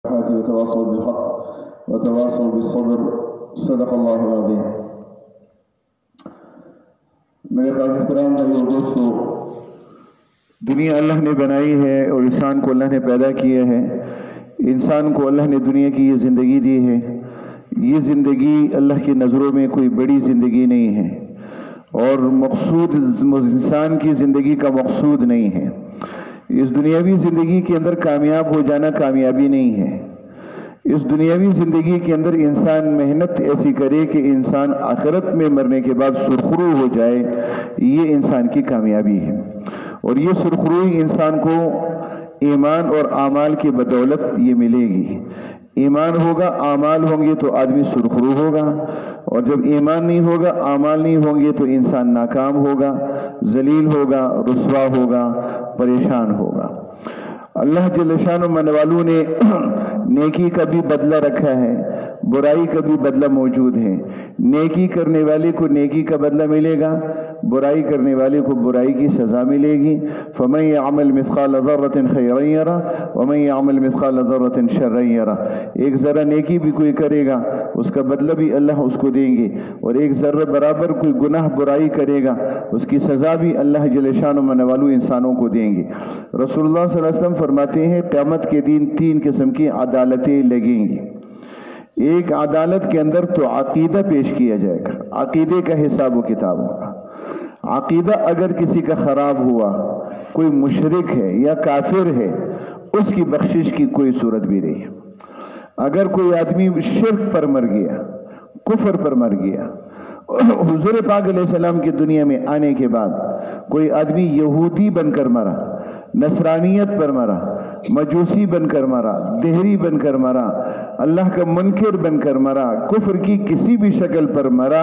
وتواصوا بالحق وتواصوا بالصبر صدق اللہ العظیم۔ میرے قابل احترام بھائیو دوستو، دنیا اللہ نے بنائی ہے اور انسان کو اللہ نے پیدا کیا ہے۔ انسان کو اللہ نے دنیا کی یہ زندگی دی ہے۔ یہ زندگی اللہ کی نظروں میں کوئی بڑی زندگی نہیں ہے اور مقصود انسان کی زندگی کا مقصود نہیں ہے۔ اس دنیاوی زندگی کے اندر کامیاب ہو جانا کامیابی نہیں ہے۔ اس دنیاوی زندگی کے اندر انسان محنت ایسی کرے کہ انسان آخرت میں مرنے کے بعد سرخرو ہو جائے، یہ انسان کی کامیابی ہے۔ اور یہ سرخروئی انسان کو ایمان اور اعمال کی بدولت یہ ملے گی۔ ایمان ہوگا، اعمال ہوں گے تو آدمی سرخرو ہوگا، اور جب ایمان نہیں ہوگا، اعمال نہیں ہوں گے تو انسان ناکام ہوگا، ذلیل ہوگا، رسوا ہوگا، پریشان ہوگا۔ اللہ جل شانہ منوالوں نے نیکی کا بھی بدلہ رکھا ہے، برائی کا بھی بدلہ موجود ہے۔ نیکی کرنے والے کو نیکی کا بدلہ ملے گا، برائی کرنے والے کو برائی کی سزا ملے گی۔ فَمَن يَعْمَلْ مِثْقَالَ ذَرَّةٍ خَيْرًا يَرَهُ وَمَن يَعْمَلْ مِثْقَالَ ذَرَّةٍ شَرًّا يَرَهُ۔ ایک ذرہ نیکی بھی کوئی کرے گا، اس کا بدلہ بھی اللہ اس کو دیں گے، اور ایک ذرہ برابر کوئی گناہ برائی کرے گا، اس کی سزا بھی اللہ جل شانہ منوالو انسانوں کو دیں گے۔ رسول اللہ صلی اللہ علیہ وسلم فرماتے ہیں قیامت کے دن تین قسم کی عدالتیں لگیں گی۔ ایک عدالت کے اندر تو عقیدہ پیش کیا جائے گا، عقیدے کا حساب و کتاب ہوگا۔ عقیدہ اگر کسی کا خراب ہوا، کوئی مشرک ہے یا کافر ہے، اس کی بخشش کی کوئی صورت بھی نہیں ہے۔ اگر کوئی آدمی شرک پر مر گیا، کفر پر مر گیا، حضور پاک علیہ السلام کی دنیا میں آنے کے بعد کوئی آدمی یہودی بن کر مرا، نصرانیت پر مرا، مجوسی بن کر مرا، دہری بن کر مرا، اللہ کا منکر بن کر مرا، کفر کی کسی بھی شکل پر مرا،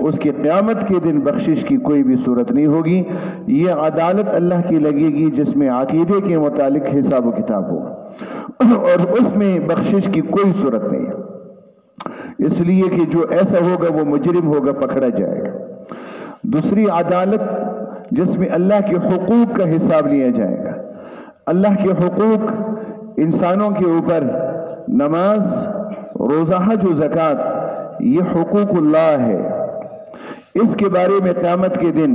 اس کی قیامت کے دن بخشش کی کوئی بھی صورت نہیں ہوگی۔ یہ عدالت اللہ کی لگے گی جس میں عقیدے کے متعلق حساب و کتاب ہوگا، اور اس میں بخشش کی کوئی صورت نہیں ہے، اس لیے کہ جو ایسا ہوگا وہ مجرم ہوگا، پکڑا جائے گا۔ دوسری عدالت جس میں اللہ کے حقوق کا حساب لیا جائے گا۔ اللہ کے حقوق انسانوں کے اوپر، نماز، روزہ، حج و زکوٰۃ، یہ حقوق اللہ ہے۔ اس کے بارے میں قیامت کے دن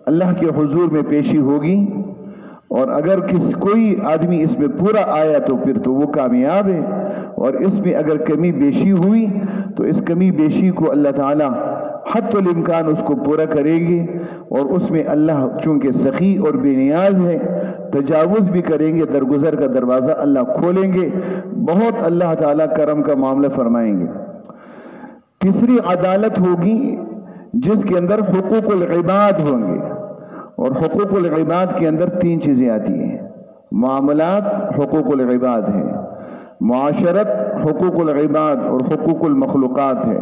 اللہ کے حضور میں پیشی ہوگی، اور اگر کوئی آدمی اس میں پورا آیا تو پھر تو وہ کامیاب ہے، اور اس میں اگر کمی بیشی ہوئی تو اس کمی بیشی کو اللہ تعالی حتی الامکان اس کو پورا کریں گے، اور اس میں اللہ چونکہ سخی اور بے نیاز ہے، تجاوز بھی کریں گے، درگزر کا دروازہ اللہ کھولیں گے، بہت اللہ تعالیٰ کرم کا معاملہ فرمائیں گے۔ تیسری عدالت ہوگی جس کے اندر حقوق العباد ہوں گے، اور حقوق العباد کے اندر تین چیزیں آتی ہیں۔ معاملات حقوق العباد ہیں، معاشرت حقوق العباد اور حقوق المخلوقات ہے،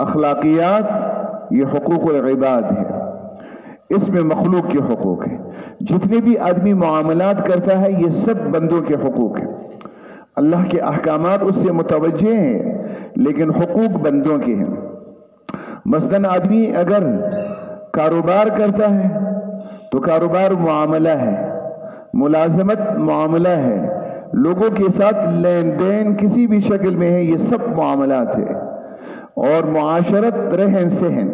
اخلاقیات یہ حقوق العباد ہے، اس میں مخلوق کے حقوق ہیں۔ جتنے بھی آدمی معاملات کرتا ہے یہ سب بندوں کے حقوق ہیں۔ اللہ کے احکامات اس سے متوجہ ہیں لیکن حقوق بندوں کے ہیں۔ مثلاً آدمی اگر کاروبار کرتا ہے تو کاروبار معاملہ ہے، ملازمت معاملہ ہے، لوگوں کے ساتھ لین دین کسی بھی شکل میں ہے، یہ سب معاملات ہے۔ اور معاشرت رہن سہن،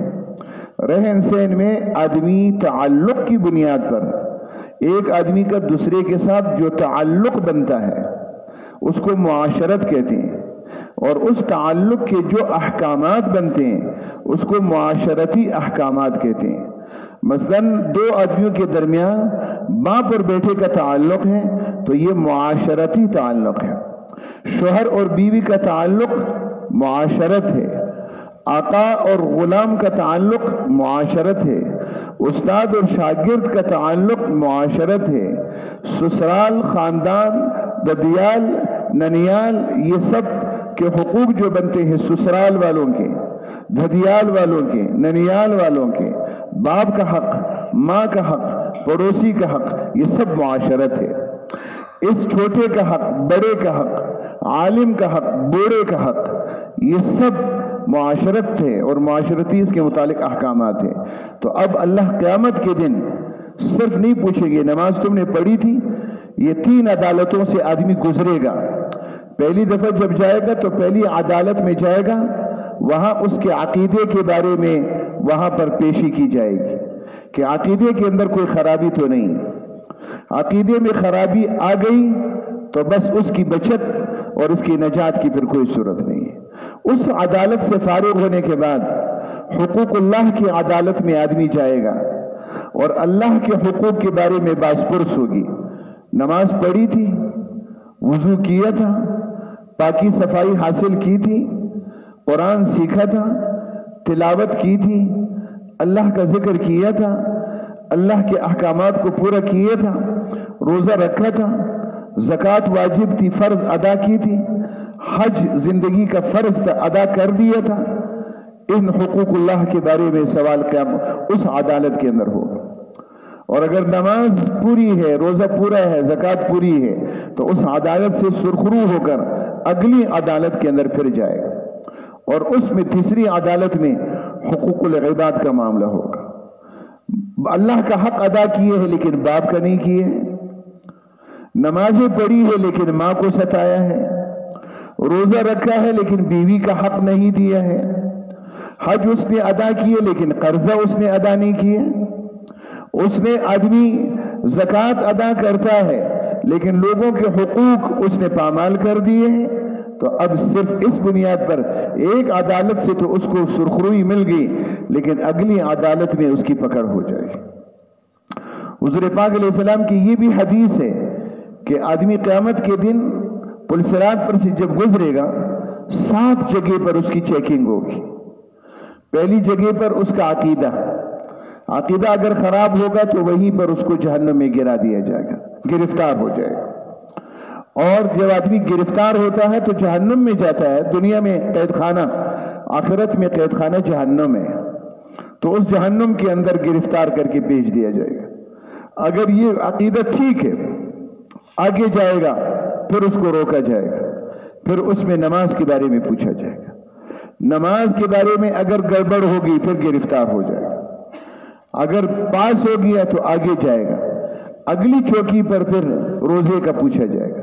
رہن سہن میں آدمی تعلق کی بنیاد پر ایک آدمی کا دوسرے کے ساتھ جو تعلق بنتا ہے اس کو معاشرت کہتے ہیں، اور اس تعلق کے جو احکامات بنتے ہیں اس کو معاشرتی احکامات کہتے ہیں۔ مثلاً دو آدمیوں کے درمیان باپ اور بیٹے کا تعلق ہے تو یہ معاشرتی تعلق ہے۔ شوہر اور بیوی کا تعلق معاشرت ہے۔ آقا اور غلام کا تعلق معاشرت ہے۔ استاد اور شاگرد کا تعلق معاشرت ہے۔ سسرال، خاندان، ددیال، ننیال، یہ سب کے حقوق جو بنتے ہیں سسرال والوں کے، ددیال والوں کے، ننیال والوں کے، باپ کا حق، ماں کا حق، پڑوسی کا حق، یہ سب معاشرت ہے۔ اس چھوٹے کا حق، بڑے کا حق، عالم کا حق، بوڑھے کا حق، یہ سب معاشرت ہے، اور معاشرتی اس کے متعلق احکامات ہیں۔ تو اب اللہ قیامت کے دن صرف نہیں پوچھے گے نماز تم نے پڑھی تھی، یہ تین عدالتوں سے آدمی گزرے گا۔ پہلی دفعہ جب جائے گا تو پہلی عدالت میں جائے گا، وہاں اس کے عقیدے کے بارے میں وہاں پر پیشی کی جائے گی کہ عقیدے کے اندر کوئی خرابی تو نہیں۔ عقیدے میں خرابی آ گئی تو بس اس کی بچت اور اس کی نجات کی پھر کوئی صورت نہیں ہے۔ اس عدالت سے فارغ ہونے کے بعد حقوق اللہ کی عدالت میں آدمی جائے گا اور اللہ کے حقوق کے بارے میں باز پرس ہوگی۔ نماز پڑھی تھی، وضو کیا تھا، پاکی صفائی حاصل کی تھی، قرآن سیکھا تھا، تلاوت کی تھی، اللہ کا ذکر کیا تھا، اللہ کے احکامات کو پورا کیا تھا، روزہ رکھا تھا، زکوٰۃ واجب تھی فرض ادا کی تھی، حج زندگی کا فرض تھا ادا کر دیا تھا۔ ان حقوق اللہ کے بارے میں سوال قیامت اس عدالت کے اندر ہوگا۔ اور اگر نماز پوری ہے، روزہ پورا ہے، زکوٰۃ پوری ہے تو اس عدالت سے سرخرو ہو کر اگلی عدالت کے اندر پھر جائے گا، اور اس میں تیسری عدالت میں حقوق العباد کا معاملہ ہوگا۔ اللہ کا حق ادا کیے ہیں لیکن باپ کا نہیں کیے، نمازیں پڑھی ہے لیکن ماں کو ستایا ہے، روزہ رکھا ہے لیکن بیوی کا حق نہیں دیا ہے، حج اس نے ادا کیے لیکن قرضہ اس نے ادا نہیں کیے، اس نے آدمی زکوٰۃ ادا کرتا ہے لیکن لوگوں کے حقوق اس نے پامال کر دیے ہیں، تو اب صرف اس بنیاد پر ایک عدالت سے تو اس کو سرخروئی مل گئی لیکن اگلی عدالت میں اس کی پکڑ ہو جائے گی۔ حضور پاک علیہ السلام کی یہ بھی حدیث ہے کہ آدمی قیامت کے دن پل صراط پر سے جب گزرے گا 7 جگہ پر اس کی چیکنگ ہوگی۔ پہلی جگہ پر اس کا عقیدہ اگر خراب ہوگا تو وہیں پر اس کو جہنم میں گرا دیا جائے گا، گرفتار ہو جائے گا۔ اور جب آدمی گرفتار ہوتا ہے تو جہنم میں جاتا ہے، دنیا میں قید خانہ، آخرت میں قید خانہ جہنم ہے، تو اس جہنم کے اندر گرفتار کر کے بھیج دیا جائے گا۔ اگر یہ عقیدہ ٹھیک ہے آگے جائے گا، پھر اس کو روکا جائے گا، پھر اس میں نماز کے بارے میں پوچھا جائے گا، نماز کے بارے میں اگر گڑبڑ ہوگی پھر گرفتار ہو جائے گا، اگر پاس ہو گیا تو آگے جائے گا، اگلی چوکی پر پھر روزے کا پوچھا جائے گا،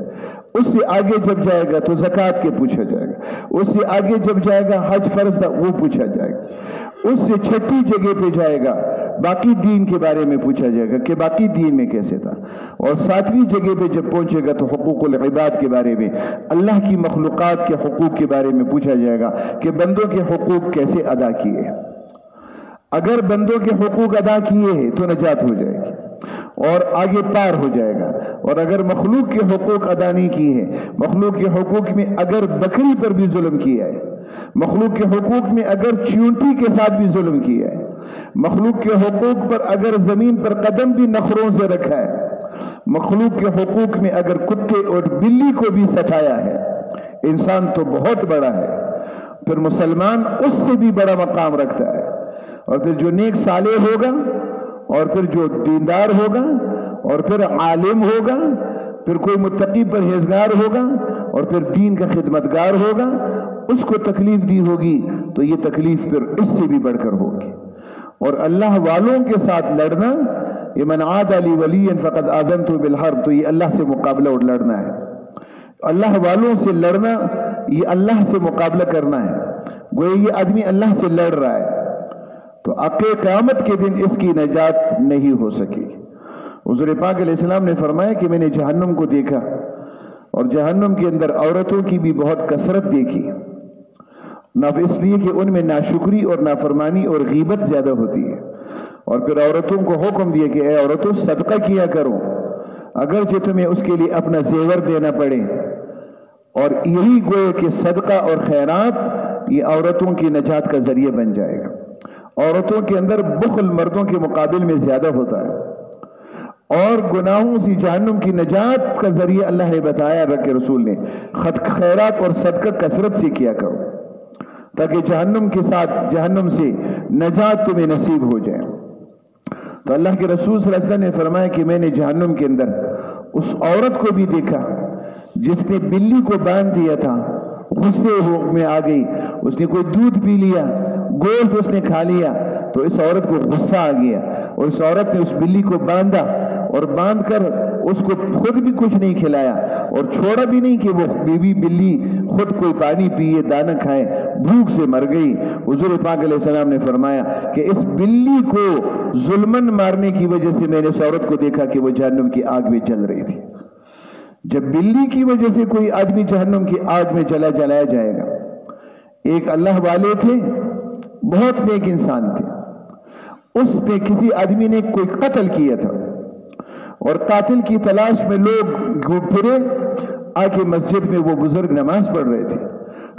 اس سے آگے جب جائے گا تو زکوٰۃ کے پوچھا جائے گا، اس سے آگے جب جائے گا حج فرض تھا وہ پوچھا جائے گا، اس سے 6ٹھی جگہ پہ جائے گا باقی دین کے بارے میں پوچھا جائے گا کہ باقی دین میں کیسے تھا، اور 7ویں جگہ پہ جب پہنچے گا تو حقوق العباد کے بارے میں، اللہ کی مخلوقات کے حقوق کے بارے میں پوچھا جائے گا کہ بندوں کے حقوق کیسے ادا کیے۔ اگر بندوں کے حقوق ادا کیے ہیں تو نجات ہو جائے گی اور آگے پار ہو جائے گا، اور اگر مخلوق کے حقوق ادا نہیں کی ہے، مخلوق کے حقوق میں اگر بکری پر بھی ظلم کیا ہے، مخلوق کے حقوق میں اگر چیونٹی کے ساتھ بھی ظلم کیا ہے، مخلوق کے حقوق پر اگر زمین پر قدم بھی نخروں سے رکھا ہے، مخلوق کے حقوق میں اگر کتے اور بلی کو بھی ستایا ہے، انسان تو بہت بڑا ہے، پھر مسلمان اس سے بھی بڑا مقام رکھتا ہے، اور پھر جو نیک صالح ہوگا، اور پھر جو دیندار ہوگا، اور پھر عالم ہوگا، پھر کوئی متقی پرہیزگار ہوگا، اور پھر دین کا خدمتگار ہوگا، اس کو تکلیف دی ہوگی تو یہ تکلیف پھر اس سے بھی بڑھ کر ہوگی۔ اور اللہ والوں کے ساتھ لڑنا، یہ من عاد لی ولیا فقد آذنتہ بالحرب، تو یہ اللہ سے مقابلہ اور لڑنا ہے، اللہ والوں سے لڑنا، یہ اللہ سے مقابلہ کرنا ہے، گویا یہ آدمی اللہ سے لڑ رہا ہے، تو قیامت کے دن اس کی نجات نہیں ہو سکی۔ حضور پاک علیہ السلام نے فرمایا کہ میں نے جہنم کو دیکھا، اور جہنم کے اندر عورتوں کی بھی بہت کثرت دیکھی، نہ اس لیے کہ ان میں ناشکری اور نافرمانی اور غیبت زیادہ ہوتی ہے، اور پھر عورتوں کو حکم دیا کہ اے عورتوں صدقہ کیا کرو، اگرچہ تمہیں اس کے لیے اپنا زیور دینا پڑے، اور یہی گویا کہ صدقہ اور خیرات یہ عورتوں کی نجات کا ذریعہ بن جائے گا۔ عورتوں کے اندر بخل مردوں کے مقابل میں زیادہ ہوتا ہے، اور گناہوں سے جہنم کی نجات کا ذریعہ اللہ نے بتایا کہ رسول نے خیرات اور صدقہ کثرت سے کیا کرو تاکہ جہنم کے ساتھ جہنم سے نجات تمہیں نصیب ہو جائے۔ تو اللہ کے رسول صلی اللہ علیہ وسلم نے فرمایا کہ میں نے جہنم کے اندر اس عورت کو بھی دیکھا جس نے بلی کو باندھ دیا تھا، غصے میں آ گئی، اس نے کوئی دودھ پی لیا، گوشت اس نے کھا لیا، تو اس عورت کو غصہ آ گیا، اور اس عورت نے اس بلی کو باندھا اور باندھ کر اس کو خود بھی کچھ نہیں کھلایا اور چھوڑا بھی نہیں کہ وہ بیوی بلی خود کوئی پانی پیے دانہ کھائے، بھوک سے مر گئی۔ حضور پاک علیہ السلام نے فرمایا کہ اس بلی کو ظلمن مارنے کی وجہ سے میں نے اس عورت کو دیکھا کہ وہ جہنم کی آگ میں جل رہی تھی۔ جب بلی کی وجہ سے کوئی آدمی جہنم کی آگ میں جلایا جائے گا۔ ایک اللہ والے تھے، بہت نیک انسان تھے، اس نے کسی آدمی نے کوئی قتل کیا تھا اور قاتل کی تلاش میں لوگ پھرے، آ کے مسجد میں وہ بزرگ نماز پڑھ رہے تھے۔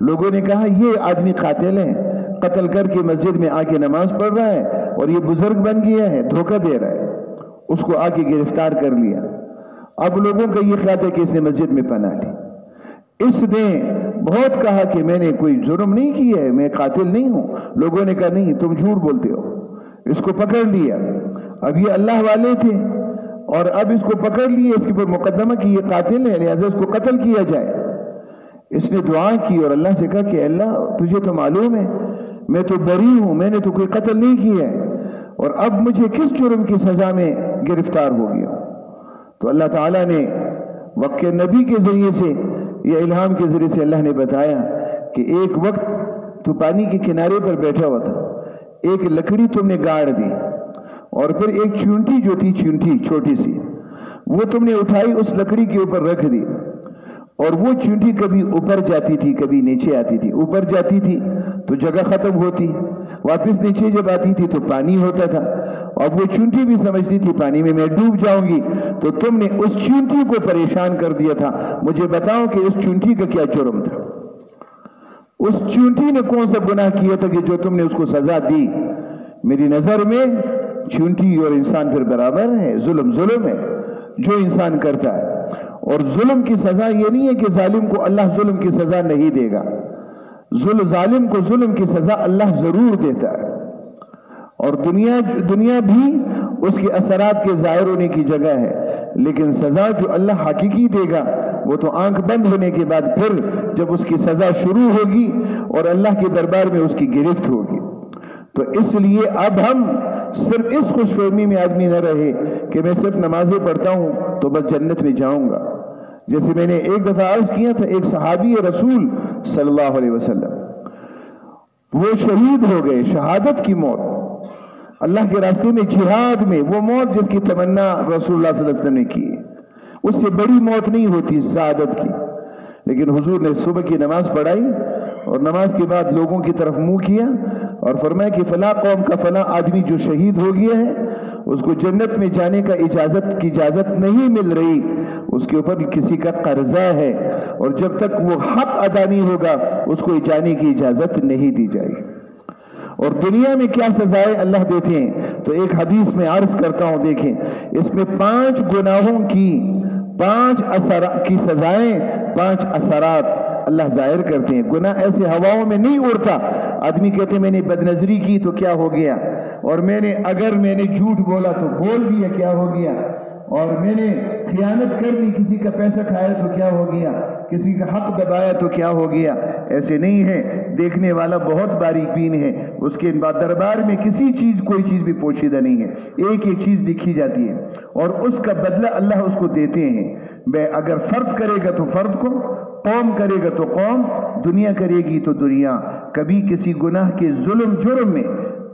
لوگوں نے کہا یہ آدمی قاتل ہے، قتل کر کے مسجد میں آ کے نماز پڑھ رہا ہے اور یہ بزرگ بن گیا ہے، دھوکہ دے رہا ہے۔ اس کو آ کے گرفتار کر لیا۔ اب لوگوں کا یہ خیال ہے کہ اس نے مسجد میں پناہ لی۔ اس نے بہت کہا کہ میں نے کوئی جرم نہیں کیا ہے، میں قاتل نہیں ہوں۔ لوگوں نے کہا نہیں، تم جھوٹ بولتے ہو۔ اس کو پکڑ لیا۔ اب یہ اللہ والے تھے اور اب اس کو پکڑ لیے، اس کے پر مقدمہ کی یہ قاتل ہے، لہذا اس کو قتل کیا جائے۔ اس نے دعا کی اور اللہ سے کہا کہ اللہ تجھے تو معلوم ہے میں تو بری ہوں، میں نے تو کوئی قتل نہیں کیا ہے، اور اب مجھے کس جرم کی سزا میں گرفتار ہو گیا؟ تو اللہ تعالیٰ نے وقت نبی کے ذریعے سے یا الہام کے ذریعے سے اللہ نے بتایا کہ ایک وقت تو پانی کے کنارے پر بیٹھا ہوا تھا، ایک لکڑی تم نے گاڑ دی اور پھر ایک چونٹی جو تھی، چونٹی چھوٹی سی، وہ تم نے اٹھائی، اس لکڑی کے اوپر رکھ دی، اور وہ چونٹی کبھی اوپر جاتی تھی کبھی نیچے آتی تھی۔ اوپر جاتی تھی تو جگہ ختم ہوتی، واپس نیچے جب آتی تھی تو پانی ہوتا تھا، اور وہ چونٹی بھی سمجھتی تھی پانی میں ڈوب جاؤں گی۔ تو تم نے اس چونٹی کو پریشان کر دیا تھا۔ مجھے بتاؤ کہ اس چونٹی کا کیا جرم تھا؟ اس چونٹی نے کون سا گناہ کیا تھا کہ جو تم نے اس کو سزا دی؟ میری نظر میں چونٹی اور انسان پھر برابر ہے، ظلم ظلم ہے جو انسان کرتا ہے۔ اور ظلم کی سزا یہ نہیں ہے کہ ظالم کو اللہ ظلم کی سزا نہیں دے گا، ظالم کو ظلم کی سزا اللہ ضرور دیتا ہے، اور دنیا بھی اس کے اثرات کے ظاہر ہونے کی جگہ ہے، لیکن سزا جو اللہ حقیقی دے گا وہ تو آنکھ بند ہونے کے بعد پھر جب اس کی سزا شروع ہوگی اور اللہ کے دربار میں اس کی گرفت ہوگی۔ تو اس لیے اب ہم صرف اس خوش فہمی میں آدمی نہ رہے کہ میں صرف نمازیں پڑھتا ہوں تو بس جنت میں جاؤں گا۔ جیسے میں نے ایک دفعہ عرض کیا تھا، ایک صحابی رسول صلی اللہ علیہ وسلم وہ شہید ہو گئے، شہادت کی موت، اللہ کے راستے میں جہاد میں، وہ موت جس کی تمنا رسول اللہ صلی اللہ علیہ وسلم نے کی، اس سے بڑی موت نہیں ہوتی شہادت کی۔ لیکن حضور نے صبح کی نماز پڑھائی اور نماز کے بعد لوگوں کی طرف منہ کیا اور فرمایا کہ فلاں قوم کا فلاں آدمی جو شہید ہو گیا ہے اس کو جنت میں جانے کا اجازت نہیں مل رہی، اس کے اوپر کسی کا قرضہ ہے، اور جب تک وہ حق ادا نہیں ہوگا اس کو جانے کی اجازت نہیں دی جائے گی۔ اور دنیا میں کیا سزائیں اللہ دیتے ہیں تو ایک حدیث میں عرض کرتا ہوں، دیکھیں اس میں 5 گناہوں کی 5 اثرات کی سزائیں، 5 اثرات اللہ ظاہر کرتے ہیں۔ گناہ ایسے ہواؤں میں نہیں اڑتا، آدمی کہتے ہیں میں نے بدنظری کی تو کیا ہو گیا، اور اگر میں نے جھوٹ بولا تو بول دیا کیا ہو گیا، اور میں نے خیانت کر لی، کسی کا پیسہ کھایا تو کیا ہو گیا، کسی کا حق دبایا تو کیا ہو گیا۔ ایسے نہیں ہے، دیکھنے والا بہت باریک بین ہے، اس کے دربار میں کوئی چیز بھی پوشیدہ نہیں ہے، ایک ایک چیز لکھی جاتی ہے اور اس کا بدلہ اللہ اس کو دیتے ہیں۔ اگر فرد کرے گا تو فرد کو، قوم کرے گا تو قوم، دنیا کرے گی تو دنیا۔ کبھی کسی گناہ کے جرم میں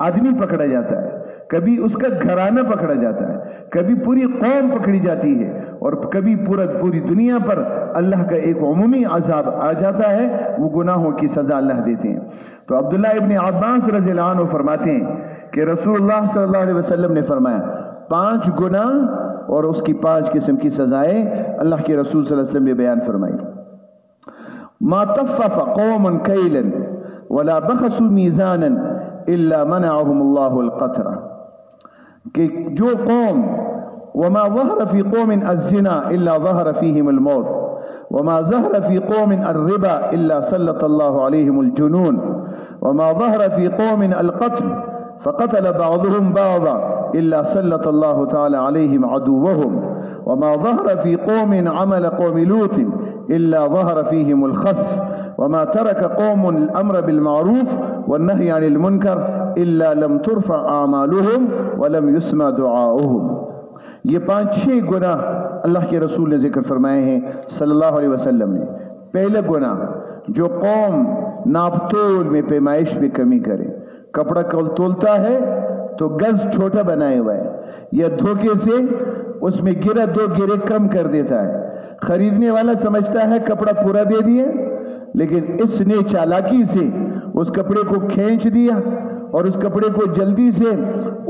آدمی پکڑا جاتا ہے، کبھی اس کا گھرانہ پکڑا جاتا ہے، کبھی پوری قوم پکڑی جاتی ہے، اور کبھی پوری دنیا پر اللہ کا ایک عمومی عذاب آ جاتا ہے، وہ گناہوں کی سزا اللہ دیتے ہیں۔ تو عبداللہ ابن عباس رضی اللہ عنہ فرماتے ہیں کہ رسول اللہ صلی اللہ علیہ وسلم نے فرمایا 5 گناہ اور اس کی 5 قسم کی سزائیں اللہ کے رسول صلی اللہ علیہ وسلم نے بیان فرمائی۔ ما طفف قوم کیلا ولا بخسوا میزانا الا منعهم اللہ القطرہ، کہ جو قوم وما ظهر في قوم الزنا الا ظهر فيهم الموت وما ظهر في قوم الربا الا سلط الله عليهم الجنون وما ظهر في قوم القتل فقتل بعضهم بعضا الا سلط الله تعالى عليهم عدوهم وما ظهر في قوم عمل قوم لوط الا ظهر فيهم الخسف وما ترك قوم الامر بالمعروف والنهي عن المنكر الا لم ترفع اعمالهم ولم يسمع دعاؤهم۔ یہ 5-6 گناہ اللہ کے رسول نے ذکر فرمائے ہیں صلی اللہ علیہ وسلم نے۔ پہلا گناہ، جو قوم ناپ تول میں پیمائش میں کمی کرے، کپڑا تولتا ہے تو گز چھوٹا بنائے ہوا ہے، یا دھوکے سے اس میں گرہ 2 گرے کم کر دیتا ہے۔ خریدنے والا سمجھتا ہے کپڑا پورا دے دیے، لیکن اس نے چالاکی سے اس کپڑے کو کھینچ دیا اور اس کپڑے کو جلدی سے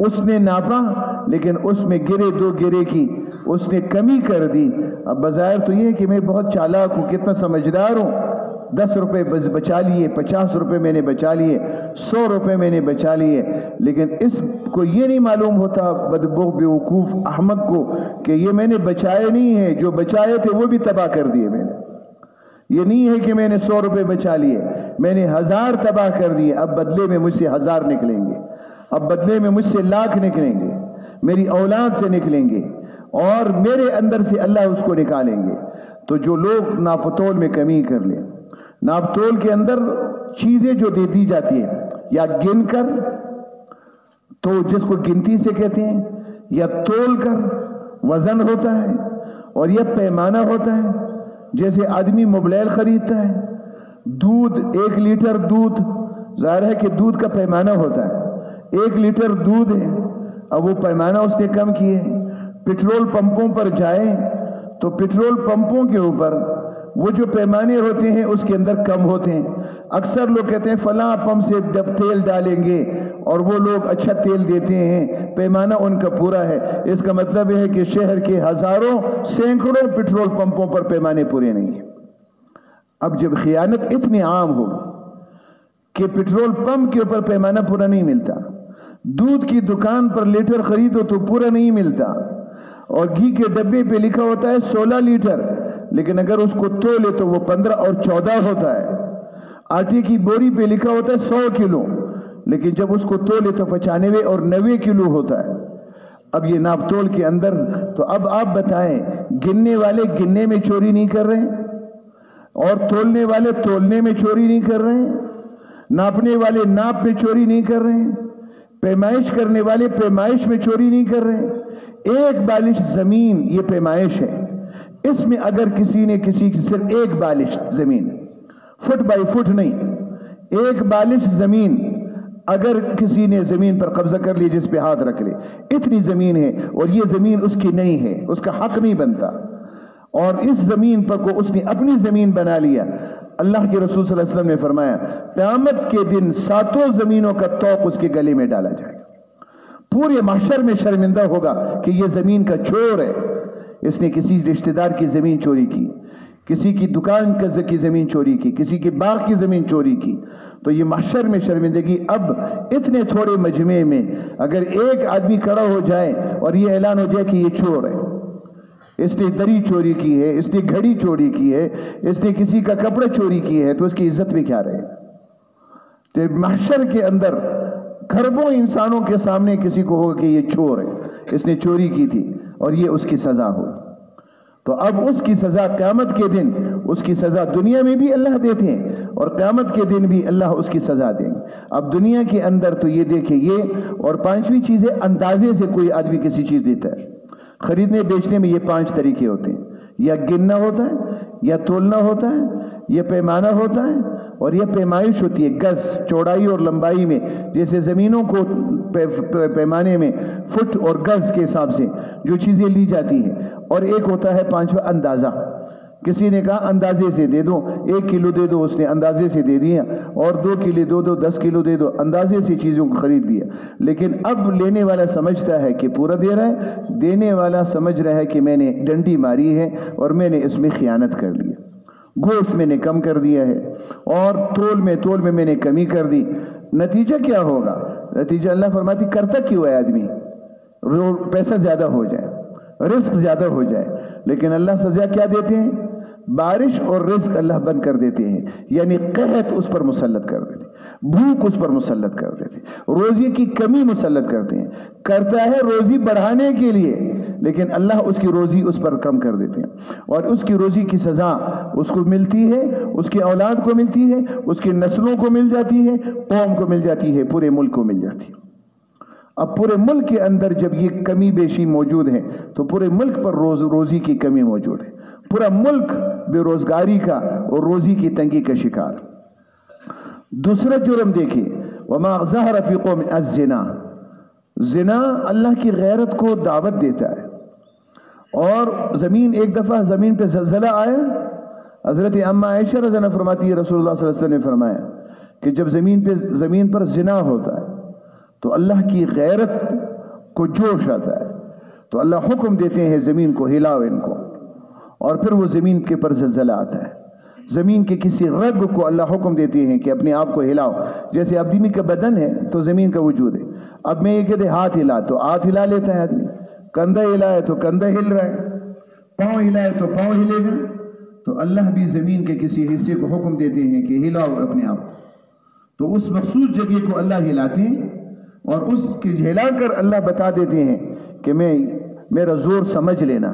اس نے ناپا، لیکن اس میں گرے 2 گرے کی اس نے کمی کر دی۔ اب بظاہر تو یہ کہ میں بہت چالاک ہوں، کتنا سمجھدار ہوں، 10 روپے بچا لیے، 50 روپے میں نے بچا لیے، 100 روپے میں نے بچا لیے، لیکن اس کو یہ نہیں معلوم ہوتا بیوقوف احمق کو کہ یہ میں نے بچائے نہیں ہے، جو بچائے تھے وہ بھی تباہ کر دیے میں نے۔ یہ نہیں ہے کہ میں نے 100 روپے بچا لیے، میں نے 1000 تباہ کر دیے۔ اب بدلے میں مجھ سے 1000 نکلیں گے، اب بدلے میں مجھ سے 1,00,000 نکلیں گے، میری اولاد سے نکلیں گے، اور میرے اندر سے اللہ اس کو نکالیں گے۔ تو جو لوگ ناپتول میں کمی کر لیں، ناپتول کے اندر چیزیں جو دے دی جاتی ہیں، یا گن کر، تو جس کو گنتی سے کہتے ہیں، یا تول کر وزن ہوتا ہے، اور یا پیمانہ ہوتا ہے۔ جیسے آدمی موبائل خریدتا ہے، دودھ 1 لیٹر دودھ، ظاہر ہے کہ دودھ کا پیمانہ ہوتا ہے، 1 لیٹر دودھ ہے، اب وہ پیمانہ اس نے کم کیے۔ پٹرول پمپوں پر جائے تو پٹرول پمپوں کے اوپر وہ جو پیمانے ہوتے ہیں اس کے اندر کم ہوتے ہیں۔ اکثر لوگ کہتے ہیں فلاں پمپ سے جب تیل ڈالیں گے اور وہ لوگ اچھا تیل دیتے ہیں، پیمانہ ان کا پورا ہے۔ اس کا مطلب یہ ہے کہ شہر کے ہزاروں سینکڑوں پٹرول پمپوں پر پیمانے پورے نہیں ہیں۔ اب جب خیانت اتنی عام ہو کہ پٹرول پمپ کے اوپر پیمانہ پورا نہیں ملتا، دودھ کی دکان پر لیٹر خریدو تو پورا نہیں ملتا، اور گھی کے ڈبے پہ لکھا ہوتا ہے 16 لیٹر، لیکن اگر اس کو تولے تو وہ 15 اور 14 ہوتا ہے۔ آٹے کی بوری پہ لکھا ہوتا ہے 100 کلو، لیکن جب اس کو تولے تو 95 اور 90 کلو ہوتا ہے۔ اب یہ ناپ تول کے اندر، تو اب آپ بتائیں، گننے والے گننے میں چوری نہیں کر رہے ہیں، اور تولنے والے تولنے میں چوری نہیں کر رہے ہیں، ناپنے والے ناپ میں چوری نہیں کر رہے ہیں، پیمائش کرنے والے پیمائش میں چوری نہیں کر رہے ہیں۔ 1 بالش زمین یہ پیمائش ہے، اس میں اگر کسی نے کسی کی صرف 1 بالش زمین، فٹ بائی فٹ نہیں، 1 بالش زمین اگر کسی نے زمین پر قبضہ کر لی، جس پہ ہاتھ رکھ لے، اتنی زمین ہے اور یہ زمین اس کی نہیں ہے، اس کا حق نہیں بنتا، اور اس زمین پر کو اس نے اپنی زمین بنا لیا۔ اللہ کے رسول صلی اللہ علیہ وسلم نے فرمایا قیامت کے دن 7 زمینوں کا توق اس کے گلے میں ڈالا جائے گا، پورے محشر میں شرمندہ ہوگا کہ یہ زمین کا چور ہے، اس نے کسی رشتہ دار کی زمین چوری کی، کسی کی دکان کی زمین چوری کی، کسی کے باغ کی زمین چوری کی، تو یہ محشر میں شرمندگی۔ اب اتنے تھوڑے مجمع میں اگر 1 آدمی کھڑا ہو جائے اور یہ اعلان ہو جائے کہ یہ چور ہے، اس نے دری چوری کی ہے، اس نے گھڑی چوری کی ہے، اس نے کسی کا کپڑا چوری کی ہے، تو اس کی عزت میں کیا رہے؟ تو محشر کے اندر کھربوں انسانوں کے سامنے کسی کو ہوگا کہ یہ چور ہے، اس نے چوری کی تھی، اور یہ اس کی سزا ہو۔ تو اب اس کی سزا قیامت کے دن، اس کی سزا دنیا میں بھی اللہ دیتے ہیں اور قیامت کے دن بھی اللہ اس کی سزا دیں گے۔ اب دنیا کے اندر تو یہ دیکھیں یہ، اور 5ویں چیز ہے اندازے سے کوئی آدمی کسی چیز دیتا ہے۔ خریدنے بیچنے میں یہ 5 طریقے ہوتے ہیں، یا گننا ہوتا ہے، یا تولنا ہوتا ہے، یا پیمانہ ہوتا ہے، اور یہ پیمائش ہوتی ہے گز، چوڑائی اور لمبائی میں، جیسے زمینوں کو پیمانے میں فٹ اور گز کے حساب سے جو چیزیں لی جاتی ہیں، اور ایک ہوتا ہے 5واں اندازہ۔ کسی نے کہا اندازے سے دے دو، 1 کلو دے دو، اس نے اندازے سے دے دیا، اور 2 کلو دے دو، 10 کلو دے دو، اندازے سے چیزوں کو خرید لیا۔ لیکن اب لینے والا سمجھتا ہے کہ پورا دے رہا ہے، دینے والا سمجھ رہا ہے کہ میں نے ڈنڈی ماری ہے اور میں نے اس میں خیانت کر لی، گوشت میں نے کم کر دیا ہے، اور تول میں میں نے کمی کر دی۔ نتیجہ کیا ہوگا؟ نتیجہ اللہ فرماتی کرتا کیوں ہے آدمی؟ پیسہ زیادہ ہو جائے، رزق زیادہ ہو جائے، لیکن اللہ سزا کیا دیتے ہیں؟ بارش اور رزق اللہ بند کر دیتے ہیں، یعنی قحط اس پر مسلط کر دیتے ہیں، بھوک اس پر مسلط کر دیتے ہیں، روزی کی کمی مسلط کرتے ہیں۔ کرتا ہے روزی بڑھانے کے لیے، لیکن اللہ اس کی روزی اس پر کم کر دیتے ہیں، اور اس کی روزی کی سزا اس کو ملتی ہے، اس کی اولاد کو ملتی ہے، اس کی نسلوں کو مل جاتی ہے، قوم کو مل جاتی ہے، پورے ملک کو مل جاتی ہے۔ اب پورے ملک کے اندر جب یہ کمی بیشی موجود ہے تو پورے ملک پر روزی کی کمی موجود ہے، پورا ملک بے روزگاری کا اور روزی کی تنگی کا شکار۔ دوسرا جرم دیکھیں، وما ظہر فی قوم الزنا، زنا اللہ کی غیرت کو دعوت دیتا ہے۔ اور ایک دفعہ زمین پہ زلزلہ آیا، حضرت اما عائشہ رضی اللہ عنہا فرماتی ہے رسول اللہ صلی اللہ علیہ وسلم نے فرمایا کہ جب زمین پر زنا ہوتا ہے تو اللہ کی غیرت کو جوش آتا ہے، تو اللہ حکم دیتے ہیں زمین کو ہلاؤ ان کو، اور پھر وہ زمین کے پر زلزلہ آتا ہے۔ زمین کے کسی رگ کو اللہ حکم دیتے ہیں کہ اپنے آپ کو ہلاؤ، جیسے آدمی کا بدن ہے تو زمین کا وجود ہے۔ اب میں یہ کہتے ہاتھ ہلا تو ہاتھ ہلا لیتا ہے آدمی، کندھا ہلائے تو کندھا ہل رہا ہے، پاؤں ہلائے تو پاؤں ہلے گا، تو اللہ بھی زمین کے کسی حصے کو حکم دیتے ہیں کہ ہلاؤ اپنے آپ، تو اس مخصوص جگہ کو اللہ ہلاتے ہیں اور اس کے ہلا کر اللہ بتا دیتے ہیں کہ میرا زور سمجھ لینا،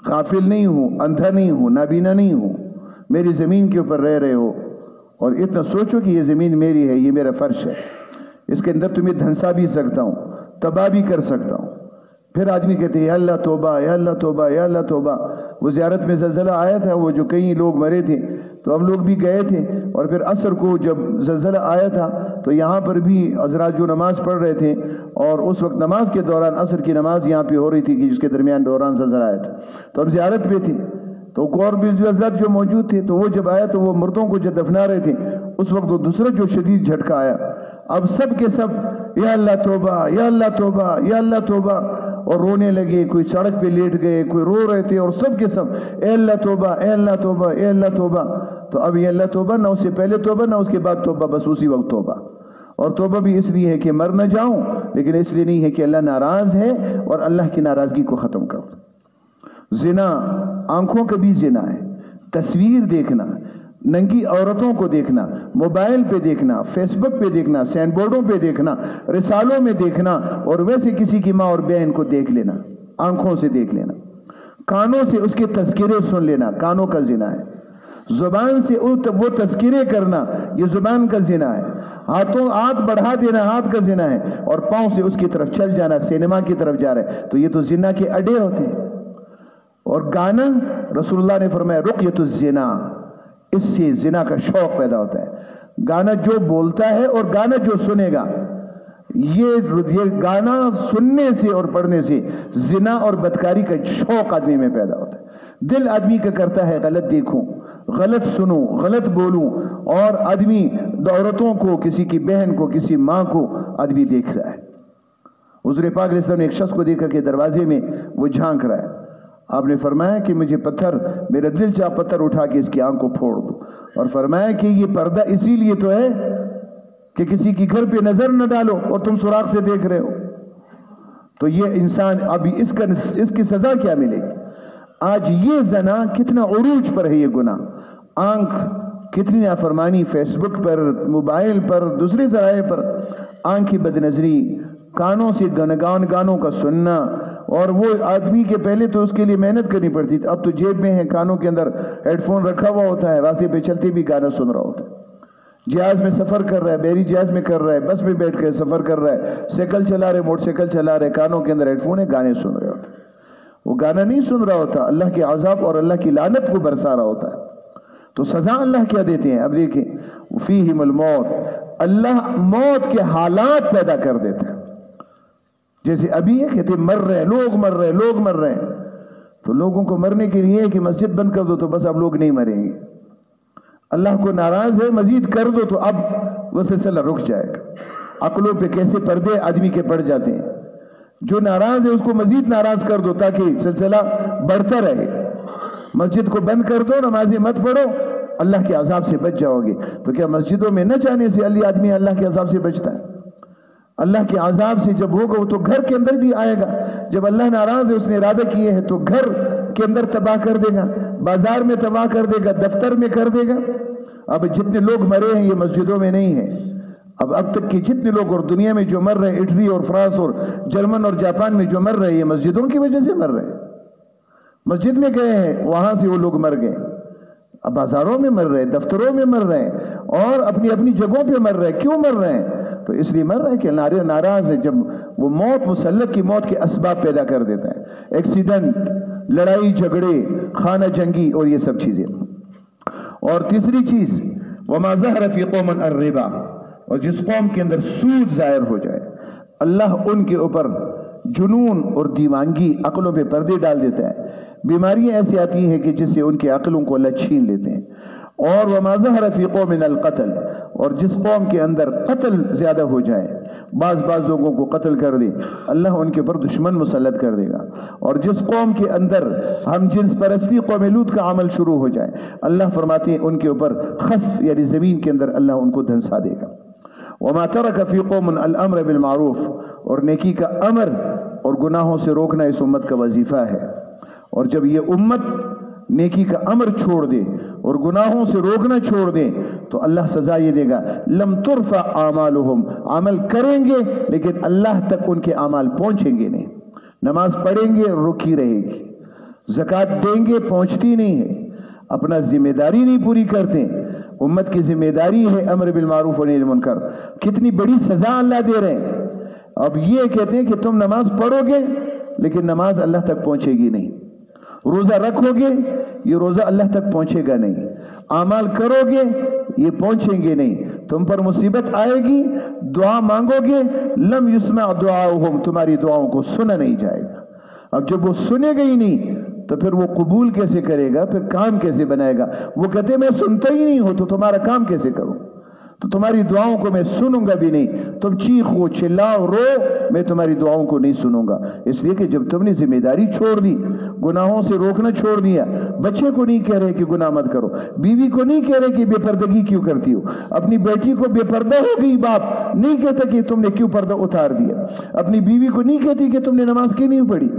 غافل نہیں ہوں، اندھا نہیں ہوں، نابینا نہیں ہوں، میری زمین کے اوپر رہ رہے ہو، اور اتنا سوچو کہ یہ زمین میری ہے، یہ میرا فرش ہے، اس کے اندر تمہیں دھنسا بھی سکتا ہوں، تباہ بھی کر سکتا ہوں۔ پھر آدمی کہتے ہیں یا اللہ توبہ، یا اللہ توبہ، یا اللہ توبہ۔ وہ زیارت میں زلزلہ آیا تھا، وہ جو کئی لوگ مرے تھے تو ہم لوگ بھی گئے تھے، اور پھر عصر کو جب زلزلہ آیا تھا تو یہاں پر بھی حضرات جو نماز پڑھ رہے تھے، اور اس وقت نماز کے دوران عصر کی نماز یہاں پہ ہو رہی تھی کہ جس کے درمیان دوران زلزلہ آیا تھا، تو ہم زیارت پہ تھے، تو اور بھی جو حضرات جو موجود تھے، تو وہ جب آیا تو وہ مردوں کو جب دفنا رہے تھے، اس وقت وہ دوسرا جو شدید جھٹکا آیا، اب سب کے سب یا اللہ توبہ، یا اللہ توبہ، یا اللہ توبہ، اور رونے لگے، کوئی سڑک پہ لیٹ گئے، کوئی رو رہے تھے، اور سب کے سب اے اللہ توبہ، اے اللہ توبہ، اے اللہ توبہ۔ تو اب یہ اللہ توبہ، نہ اس سے پہلے توبہ نہ اس کے بعد توبہ، بس اسی وقت توبہ۔ اور توبہ بھی اس لیے ہے کہ مر نہ جاؤں، لیکن اس لیے نہیں ہے کہ اللہ ناراض ہے اور اللہ کی ناراضگی کو ختم کرو۔ زنا، آنکھوں کا بھی زنا ہے، تصویر دیکھنا، ننگی عورتوں کو دیکھنا، موبائل پہ دیکھنا، فیس بک پہ دیکھنا، سین بورڈوں پہ دیکھنا، رسالوں میں دیکھنا، اور ویسے کسی کی ماں اور بہن کو دیکھ لینا، آنکھوں سے دیکھ لینا، کانوں سے اس کے تذکرے سن لینا، کانوں کا زنا ہے، زبان سے وہ تذکرے کرنا، یہ زبان کا زنا ہے، ہاتھ بڑھا دینا، ہاتھ کا زنا ہے، اور پاؤں سے اس کی طرف چل جانا، سینما کی طرف جا رہے، تو یہ تو زنا کے اڈے ہوتے ہیں۔ اور گانا، رسول اللہ نے فرمایا رقیۃ الزنا، اس سے زنا کا شوق پیدا ہوتا ہے۔ گانا جو بولتا ہے اور گانا جو سنے گا، یہ گانا سننے سے اور پڑھنے سے زنا اور بدکاری کا شوق آدمی میں پیدا ہوتا ہے۔ دل آدمی کا کرتا ہے غلط دیکھوں، غلط سنوں، غلط بولوں، اور آدمی عورتوں کو، کسی کی بہن کو، کسی ماں کو آدمی دیکھ رہا ہے۔ حضور پاک علیہ السلام نے ایک شخص کو دیکھا کہ دروازے میں وہ جھانک رہا ہے، آپ نے فرمایا کہ مجھے میرا دل چاہ پتھر اٹھا کے اس کی آنکھ کو پھوڑ دو، اور فرمایا کہ یہ پردہ اسی لیے تو ہے کہ کسی کی گھر پہ نظر نہ ڈالو اور تم سراغ سے دیکھ رہے ہو۔ تو یہ انسان ابھی اس کی سزا کیا ملے گی؟ آج یہ زنا کتنا عروج پر ہے، یہ گناہ، آنکھ کتنی نافرمانی، فیس بک پر، موبائل پر، دوسرے ذرائع پر، آنکھ کی بد نظری، کانوں سے گانوں کا سننا، اور وہ آدمی کے پہلے تو اس کے لیے محنت کرنی پڑتی تھی، اب تو جیب میں ہے، کانوں کے اندر ہیڈ فون رکھا ہوا ہوتا ہے، راستے پہ چلتے بھی گانا سن رہا ہوتا ہے، جہاز میں سفر کر رہا ہے، بحری جہاز میں کر رہا ہے، بس میں بیٹھ کے سفر کر رہا ہے، سائیکل چلا رہے، موٹر سائیکل چلا رہے، کانوں کے اندر ہیڈ فون ہے، گانے سن رہے ہوتے ہیں۔ وہ گانا نہیں سن رہا ہوتا، اللہ کے عذاب اور اللہ کی لعنت کو برسا رہا ہوتا ہے۔ تو سزا اللہ کیا دیتے ہیں؟ اب دیکھیں، فیہم الموت، اللہ موت کے حالات پیدا کر دیتے ہیں۔ جیسے ابھی ہے کہتے مر رہے ہیں، لوگ مر رہے ہیں، تو لوگوں کو مرنے کے لیے کہ مسجد بند کر دو تو بس اب لوگ نہیں مریں گے۔ اللہ کو ناراض ہے، مزید کر دو تو اب وہ سلسلہ رک جائے گا۔ عقلوں پہ کیسے پردے آدمی کے پڑ جاتے ہیں۔ جو ناراض ہے اس کو مزید ناراض کر دو تاکہ سلسلہ بڑھتا رہے۔ مسجد کو بند کر دو، نمازیں مت پڑھو، اللہ کے عذاب سے بچ جاؤ گے۔ تو کیا مسجدوں میں نہ جانے سے آدمی اللہ کے عذاب سے بچتا ہے؟ اللہ کے عذاب سے جب ہوگا وہ تو گھر کے اندر بھی آئے گا۔ جب اللہ ناراض ہے، اس نے ارادہ کیے ہے، تو گھر کے اندر تباہ کر دے گا، بازار میں تباہ کر دے گا، دفتر میں کر دے گا۔ اب جتنے لوگ مرے ہیں یہ مسجدوں میں نہیں ہیں، اب تک کے جتنے لوگ اور دنیا میں جو مر رہے ہیں، اٹلی اور فرانس اور جرمن اور جاپان میں جو مر رہے ہیں، یہ مسجدوں کی وجہ سے مر رہے ہیں۔ مسجد میں گئے ہیں، وہاں سے وہ لوگ مر گئے، اب بازاروں میں مر رہے ہیں، دفتروں میں مر رہے ہیں، اور اپنی اپنی جگہوں پہ مر رہے ہیں۔ کیوں مر رہے ہیں؟ تو اس لیے مر رہا ہے کہ ناراض ہے. جب وہ موت مسلط کی موت کے اسباب پیدا کر دیتا ہے، ایکسیڈنٹ، لڑائی جھگڑے، خانہ جنگی اور یہ سب چیزیں. اور تیسری چیز وما ظہر فی قوم الربا، اور جس قوم کے اندر سود ظاہر ہو جائے اللہ ان کے اوپر جنون اور دیوانگی، عقلوں پہ پردے ڈال دیتا ہے. بیماریاں ایسی آتی ہیں کہ جس سے ان کے عقلوں کو اللہ چھین لیتے ہیں. اور وما ظہر فی قوم القتل، اور جس قوم کے اندر قتل زیادہ ہو جائے، بعض لوگوں کو قتل کر دے، اللہ ان کے اوپر دشمن مسلط کر دے گا. اور جس قوم کے اندر ہم جنس پرستی قوم لوط کا عمل شروع ہو جائے، اللہ فرماتے ہیں ان کے اوپر خسف یعنی زمین کے اندر اللہ ان کو دھنسا دے گا. وما ترک فی قوم الامر بالمعروف، اور نیکی کا امر اور گناہوں سے روکنا اس امت کا وظیفہ ہے. اور جب یہ امت نیکی کا امر چھوڑ دے اور گناہوں سے روکنا چھوڑ دے تو اللہ سزا یہ دے گا لم ترفع اعمالہم، عمل کریں گے لیکن اللہ تک ان کے اعمال پہنچیں گے نہیں. نماز پڑھیں گے رکی رہے گی، زکوٰۃ دیں گے پہنچتی نہیں ہے، اپنا ذمہ داری نہیں پوری کرتے. امت کی ذمہ داری ہے امر بالمعروف و نہی عن المنکر. کتنی بڑی سزا اللہ دے رہے ہیں. اب یہ کہتے ہیں کہ تم نماز پڑھو گے لیکن نماز اللہ تک پہنچے گی نہیں، روزہ رکھو گے یہ روزہ اللہ تک پہنچے گا نہیں، اعمال کرو گے یہ پہنچیں گے نہیں، تم پر مصیبت آئے گی، دعا مانگو گے لم یسمع دعاؤہم، تمہاری دعاؤں کو سنا نہیں جائے گا. اب جب وہ سنے گا ہی نہیں تو پھر وہ قبول کیسے کرے گا، پھر کام کیسے بنائے گا؟ وہ کہتے میں سنتا ہی نہیں ہوں تو تمہارا کام کیسے کروں؟ تو تمہاری دعاؤں کو میں سنوں گا بھی نہیں. تم چیخو چلاؤ رو، میں تمہاری دعاؤں کو نہیں سنوں گا. اس لیے کہ جب تم نے ذمہ داری چھوڑ دی، گناہوں سے روکنا چھوڑ دیا، بچے کو نہیں کہہ رہے کہ گناہ مت کرو، بیوی کو نہیں کہہ رہے کہ بے پردگی کیوں کرتی ہو، اپنی بیٹی کو بے پردہ ہو گئی باپ نہیں کہتا کہ تم نے کیوں پردہ اتار دیا، اپنی بیوی کو نہیں کہتی کہ تم نے نماز کیوں نہیں پڑھی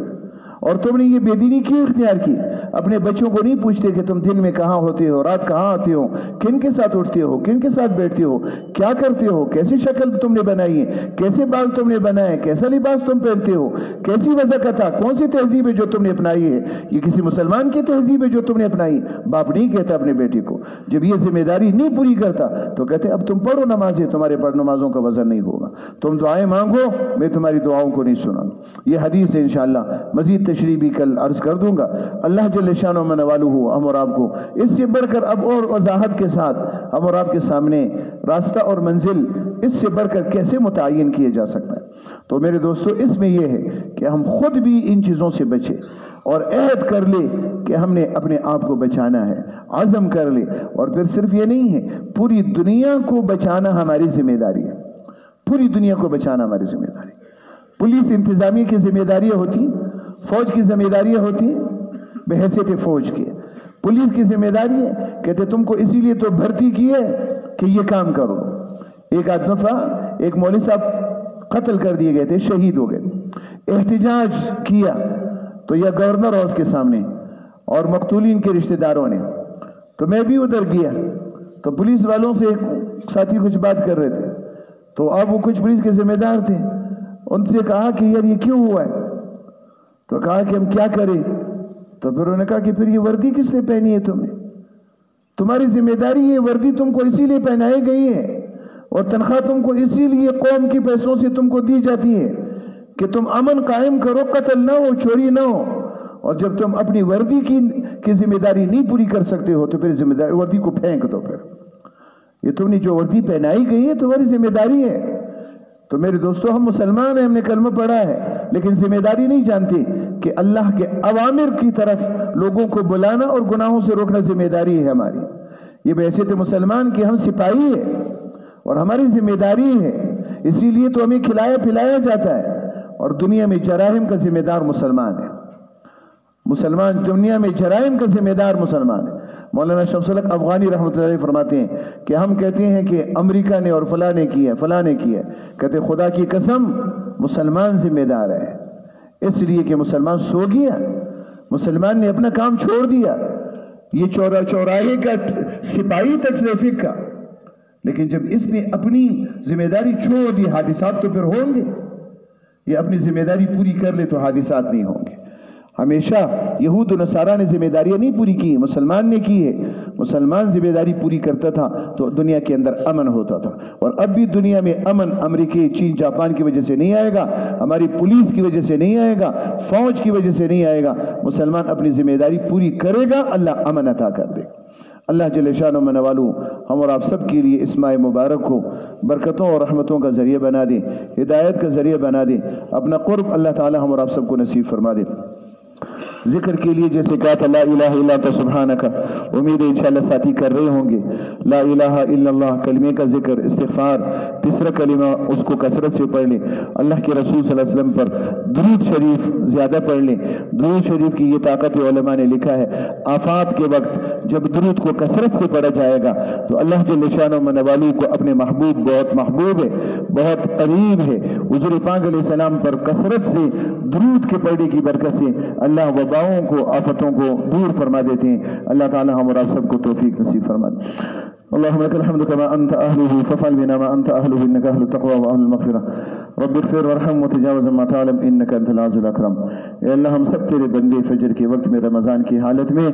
اور تم نے یہ بے دینی کیوں اختیار کی. اپنے بچوں کو نہیں پوچھتے کہ تم دن میں کہاں ہوتے ہو، رات کہاں آتے ہو، کن کے ساتھ اٹھتے ہو، کن کے ساتھ بیٹھتے ہو، کیا کرتے ہو، کیسی شکل تم نے بنائی ہے، کیسے بال تم نے بنائے، کیسا لباس تم پہنتے ہو، کیسی وضاقت، کون سی تہذیب ہے جو تم نے اپنائی ہے، یہ کسی مسلمان کی تہذیب ہے جو تم نے اپنائی. باپ نہیں کہتا اپنے بیٹے کو، جب یہ ذمہ داری نہیں پوری کرتا تو کہتے اب تم پڑھو نمازیں، تمہارے پڑھ نمازوں کا وزن نہیں ہوگا، تم دعائیں مانگو میں تمہاری دعاؤں کو نہیں سنا. یہ حدیث ہے انشاءاللہ مزید تشریح بھی کل عرض کر دوں گا. اللہ جل شانہ و منوالہ ہم اور آپ کو اس سے بڑھ کر اب اور وضاحت کے ساتھ ہم اور آپ کے سامنے راستہ اور منزل اس سے بڑھ کر کیسے متعین کیے جا سکتا ہے. تو میرے دوستو اس میں یہ ہے کہ ہم خود بھی ان چیزوں سے بچیں اور عہد کر لے کہ ہم نے اپنے آپ کو بچانا ہے، عزم کر لے. اور پھر صرف یہ نہیں ہے، پوری دنیا کو بچانا ہماری ذمہ داری ہے، پوری دنیا کو بچانا ہماری ذمہ داری. پولیس انتظامیہ کی ذمہ داریاں ہوتی، فوج کی ذمہ داریاں ہوتی بحیثیت فوج کی. پولیس کی ذمہ داری ہے، کہتے تم کو اسی لیے تو بھرتی کی ہے کہ یہ کام کرو. ایک دفعہ ایک مولوی صاحب قتل کر دیے گئے تھے، شہید ہو گئے. احتجاج کیا تو یہ گورنر ہاؤس کے سامنے اور مقتولین کے رشتہ داروں نے، تو میں بھی ادھر گیا تو پولیس والوں سے ایک ساتھی کچھ بات کر رہے تھے تو اب وہ کچھ پولیس کے ذمہ دار تھے، ان سے کہا کہ یار یہ کیوں ہوا ہے؟ تو کہا کہ ہم کیا کریں؟ تو پھر انہوں نے کہا کہ پھر یہ وردی کس لیے پہنی ہے تم نے؟ تمہاری ذمہ داری یہ وردی تم کو اسی لیے پہنائی گئی ہے اور تنخواہ تم کو اسی لیے قوم کے پیسوں سے تم کو دی جاتی ہے کہ تم امن قائم کرو، قتل نہ ہو، چوری نہ ہو. اور جب تم اپنی وردی کی ذمہ داری نہیں پوری کر سکتے ہو تو پھر ذمہ داری وردی کو پھینک دو. پھر یہ تم نے جو وردی پہنائی گئی ہے تمہاری ذمہ داری ہے. تو میرے دوستو ہم مسلمان ہیں، ہم نے کلمہ پڑھا ہے لیکن ذمہ داری نہیں جانتے کہ اللہ کے اوامر کی طرف لوگوں کو بلانا اور گناہوں سے روکنا ذمہ داری ہے ہماری. یہ بحیثیت مسلمان کہ ہم سپاہی ہیں اور ہماری ذمہ داری ہے، اسی لیے تو ہمیں کھلایا پلایا جاتا ہے. اور دنیا میں جرائم کا ذمہ دار مسلمان ہے، مسلمان دنیا میں جرائم کا ذمہ دار مسلمان ہے. مولانا شمس الحق افغانی رحمۃ اللہ علیہ فرماتے ہیں کہ ہم کہتے ہیں کہ امریکہ نے اور فلاں نے کیا ہے، فلاں نے کیا ہے، کہتے خدا کی قسم مسلمان ذمہ دار ہے، اس لیے کہ مسلمان سو گیا، مسلمان نے اپنا کام چھوڑ دیا. یہ چوراہے کا سپاہی تھا ٹریفک کا، لیکن جب اس نے اپنی ذمہ داری چھوڑ دی حادثات تو پھر ہوں گے. یہ اپنی ذمہ داری پوری کر لے تو حادثات نہیں ہوں گے. ہمیشہ یہود و نصارہ نے ذمہ داریاں نہیں پوری کی، مسلمان نے کی ہے۔ مسلمان ذمہ داری پوری کرتا تھا تو دنیا کے اندر امن ہوتا تھا، اور اب بھی دنیا میں امن امریکہ، چین، جاپان کی وجہ سے نہیں آئے گا، ہماری پولیس کی وجہ سے نہیں آئے گا، فوج کی وجہ سے نہیں آئے گا۔ مسلمان اپنی ذمہ داری پوری کرے گا، اللہ امن عطا کر دے۔ اللہ جل شانہ من والو ہم اور آپ سب کے لیے اس ماہ مبارک کو برکتوں اور رحمتوں کا ذریعہ بنا دے، ہدایت کا ذریعہ بنا دے، اپنا قرب اللہ تعالی ہم اور آپ سب کو نصیب فرما دے۔ ذکر کے لیے جیسے کہا تھا لا الہ الا انت سبحانک، امید ہے انشاءاللہ ساتھی کر رہے ہوں گے۔ لا الہ الا اللہ کلمے کا ذکر، استغفار، تیسرا کلمہ اس کو کثرت سے پڑھ لیں۔ اللہ کے رسول صلی اللہ علیہ وسلم پر درود شریف زیادہ پڑھ لیں۔ درود شریف کی یہ طاقت علماء نے لکھا ہے، آفات کے وقت جب درود کو کثرت سے پڑھا جائے گا تو اللہ جل شانہ من والو کو اپنے محبوب، بہت محبوب ہے، بہت قریب ہے۔ حضور پاک علیہ السلام پر کثرت سے درود کے پڑھنے کی برکت سے اللہ وباؤں کو، آفتوں کو دور فرما دیتے ہیں۔ اللہ تعالی ہم اور آپ سب کو توفیق نصیب فرما دے۔ اللهم لك الحمد كما أنت أهله فافعل بنا ما أنت أهله إنك أهل التقوى وأهل المغفرة رب اغفر وارحم وتجاوز ما تعلم إنك أنت العزيز الأكرم۔ اے اللہ ہم سب تیرے بندے، فجر کے وقت میں، رمضان کی حالت میں،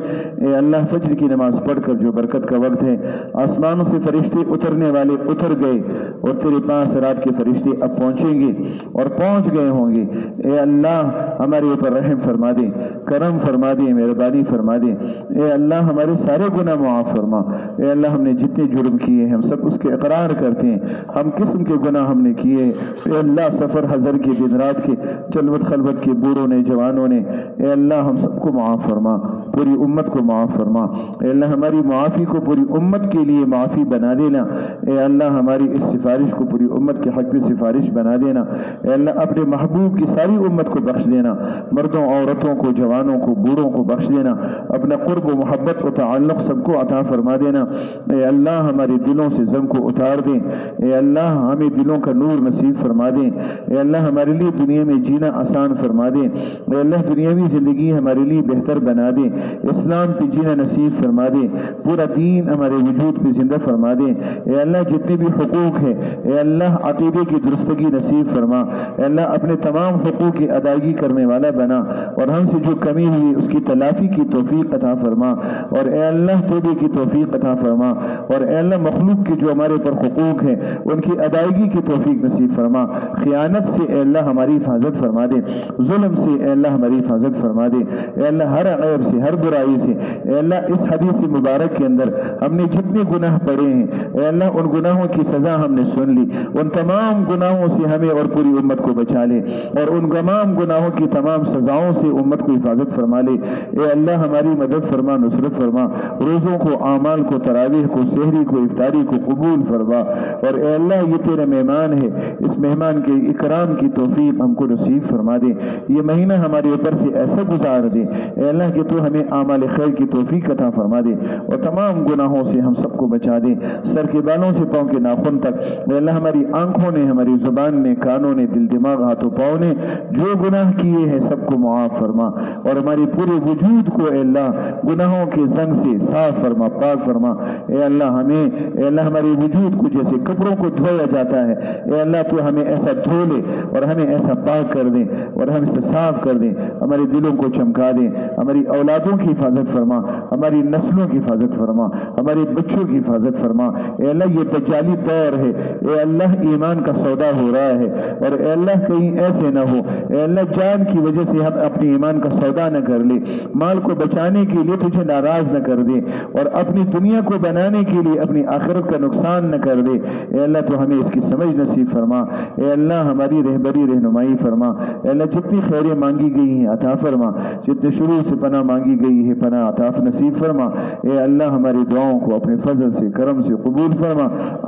اے اللہ فجر کی نماز پڑھ کر جو برکت کا وقت ہے، آسمانوں سے فرشتے اترنے والے اتر گئے اور تیرے پاس رات کے فرشتے اب پہنچیں گے اور پہنچ گئے ہوں گے۔ اے اللہ ہمارے اوپر رحم فرما دے، کرم فرما دے، مہربانی فرما دے۔ اے اللہ ہمارے سارے گناہ معاف فرما۔ اے اللہ ہم نے جتنے جرم کیے ہیں ہم سب اس کے اقرار کرتے ہیں، ہم قسم کے گناہ ہم نے کیے۔ اے اللہ سفر حضر کے، دن رات کے، جلوت خلوت کے، بوڑھوں نے، جوانوں نے، اے اللہ ہم سب کو معاف فرما، پوری امت کو معاف فرما۔ اے اللہ ہماری معافی کو پوری امت کے لیے معافی بنا دینا۔ اے اللہ ہماری اس سفارش کو پوری امت کے حق میں سفارش بنا دینا۔ اے اللہ اپنے محبوب کی ساری امت کو بخش دینا، مردوں، عورتوں کو، جوانوں کو، بوڑھوں کو بخش دینا، اپنا قرب و محبت و تعلق سب کو عطا فرما دینا۔ اے اللہ ہمارے دلوں سے غم کو اتار دیں۔ اے اللہ ہمیں دلوں کا نور نصیب فرما دیں۔ اے اللہ ہمارے لیے دنیا میں جینا آسان فرما دیں۔ اے اللہ دنیاوی زندگی ہمارے لیے بہتر بنا دیں، اسلام پہ جینا نصیب فرما دیں، پورا دین ہمارے وجود پہ زندہ فرما دیں۔ اے اللہ جتنے بھی حقوق ہیں، اے اللہ عقیدے کی درستگی نصیب فرما۔ اے اللہ اپنے تمام حقوق کی ادائیگی کرنے والا بنا، اور ہم سے جو کمی ہوئی اس کی تلافی کی توفیق عطا فرما، اور اے اللہ توبے کی توفیق عطا فرما، اور اے اللہ مخلوق کے جو ہمارے پر حقوق ہیں ان کی ادائیگی کی توفیق نصیب فرما۔ خیانت سے اے اللہ ہماری حفاظت فرما دے، ظلم سے اے اللہ ہماری حفاظت فرما دے۔ اے اللہ ہر عیب سے، ہر برائی سے، اے اللہ اس حدیث مبارک کے اندر ہم نے جتنے گناہ پڑے ہیں، اے اللہ ان گناہوں کی سزا ہم نے سن لی، ان تمام گناہوں سے ہمیں اور پوری امت کو بچا لے، اور ان تمام گناہوں کی تمام سزاؤں سے امت کو حفاظت فرما لے۔ اے اللہ ہماری مدد فرما، نصرت فرما، روزوں کو، اعمال کو، تراویح کو، سحری کو، افطاری کو قبول فرما، اور اے اللہ یہ تیرا مہمان ہے، اس مہمان کے اکرام کی توفیق ہم کو نصیب فرما دے۔ یہ مہینہ ہمارے اوپر سے ایسا گزار دے اے اللہ کہ تو ہمیں اعمال خیر کی توفیق عطا فرما دے، اور تمام گناہوں سے ہم سب کو بچا دے، سر کے بالوں سے پاؤں کے ناخن تک۔ اے اللہ ہماری آنکھوں نے، ہماری زبان نے، کانوں نے، دل دماغ، ہاتھوں پاؤں نے جو گناہ کیے ہیں سب کو معاف فرما، اور ہماری پورے وجود کو اے اللہ گناہوں کے زنگ سے صاف فرما، پاک فرما۔ اے اللہ ہمیں، اے اللہ ہمارے وجود کو جیسے کپڑوں کو دھویا جاتا ہے، اے اللہ تو ہمیں ایسا دھو لے اور ہمیں ایسا پاک کر دے اور ہم اسے صاف کر دیں، ہمارے دلوں کو چمکا دیں، ہماری اولادوں کی حفاظت فرما، ہماری نسلوں کی حفاظت فرما، ہمارے بچوں کی حفاظت فرما۔ اے اللہ یہ دجالی دور ہے، اے اللہ ایمان کا سودا ہو رہا ہے، اور اے اللہ کہیں ایسے نہ ہو اے اللہ جان کی وجہ سے ہم اپنے ایمان کا سودا نہ کر لے، مال کو بچانے کے لیے تجھے ناراض نہ کر دے، اور اپنی دنیا کو بنانے کے لیے اپنی آخرت کا نقصان نہ کر دے۔ اے اللہ تو ہمیں اس کی سمجھ نصیب فرما۔ اے اللہ ہماری رہبری، رہنمائی فرما۔ اے اللہ جتنی خیریں مانگی گئی ہیں عطا فرما، جتنے شروع سے پناہ مانگی گئی ہے پناہ عطا نصیب فرما۔ اے اللہ ہماری دعاؤں کو اپنے فضل سے، کرم سے قبول فرما۔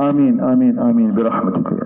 آمین آمین آمین برحمتک یا